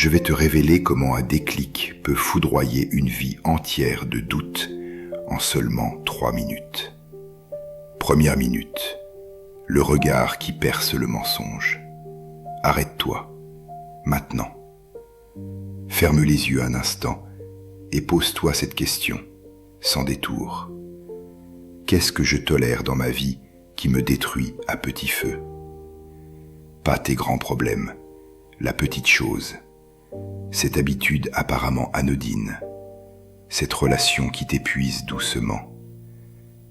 je vais te révéler comment un déclic peut foudroyer une vie entière de doute en seulement 3 minutes. Première minute, le regard qui perce le mensonge. Arrête-toi, maintenant. Ferme les yeux un instant et pose-toi cette question, sans détour. Qu'est-ce que je tolère dans ma vie qui me détruit à petit feu? Pas tes grands problèmes, la petite chose, cette habitude apparemment anodine, cette relation qui t'épuise doucement,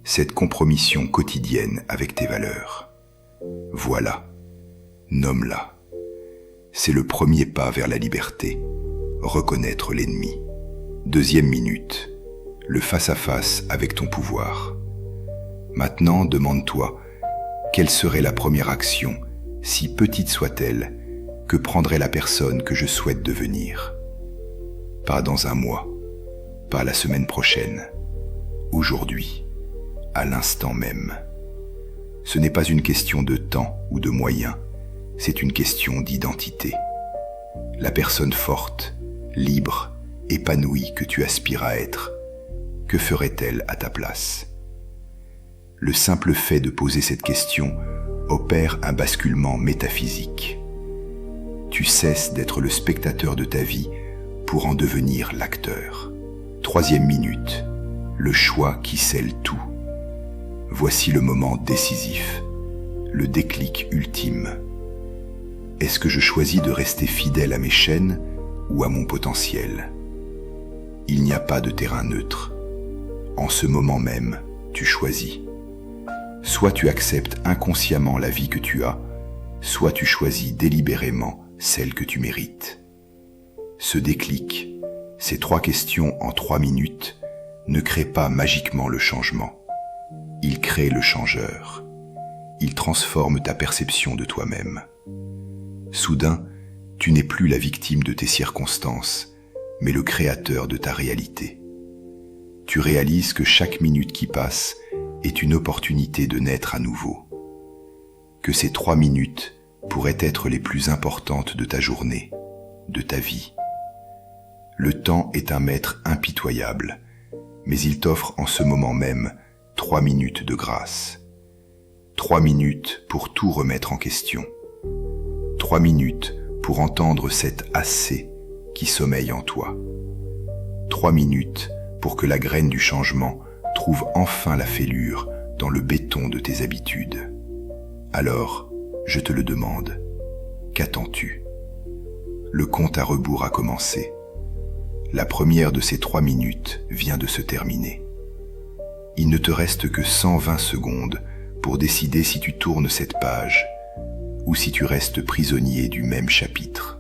cette compromission quotidienne avec tes valeurs. Voilà, nomme-la. C'est le premier pas vers la liberté, reconnaître l'ennemi. Deuxième minute, le face-à-face avec ton pouvoir. Maintenant, demande-toi, quelle serait la première action, si petite soit-elle, que prendrait la personne que je souhaite devenir? Pas dans un mois, pas la semaine prochaine, aujourd'hui, à l'instant même. Ce n'est pas une question de temps ou de moyens, c'est une question d'identité. La personne forte, libre, épanouie que tu aspires à être, que ferait-elle à ta place? Le simple fait de poser cette question opère un basculement métaphysique. Tu cesses d'être le spectateur de ta vie pour en devenir l'acteur. Troisième minute, le choix qui scelle tout. Voici le moment décisif, le déclic ultime. Est-ce que je choisis de rester fidèle à mes chaînes ou à mon potentiel? Il n'y a pas de terrain neutre. En ce moment même, tu choisis. Soit tu acceptes inconsciemment la vie que tu as, soit tu choisis délibérément celle que tu mérites. Ce déclic, ces 3 questions en 3 minutes, ne créent pas magiquement le changement. Ils créent le changeur. Ils transforment ta perception de toi-même. Soudain, tu n'es plus la victime de tes circonstances, mais le créateur de ta réalité. Tu réalises que chaque minute qui passe est une opportunité de naître à nouveau. Que ces 3 minutes pourraient être les plus importantes de ta journée, de ta vie. Le temps est un maître impitoyable, mais il t'offre en ce moment même 3 minutes de grâce. 3 minutes pour tout remettre en question. 3 minutes pour entendre cet « assez » qui sommeille en toi. 3 minutes pour que la graine du changement trouve enfin la fêlure dans le béton de tes habitudes. Alors, je te le demande, qu'attends-tu? Le compte à rebours a commencé. La première de ces 3 minutes vient de se terminer. Il ne te reste que 120 secondes pour décider si tu tournes cette page ou si tu restes prisonnier du même chapitre.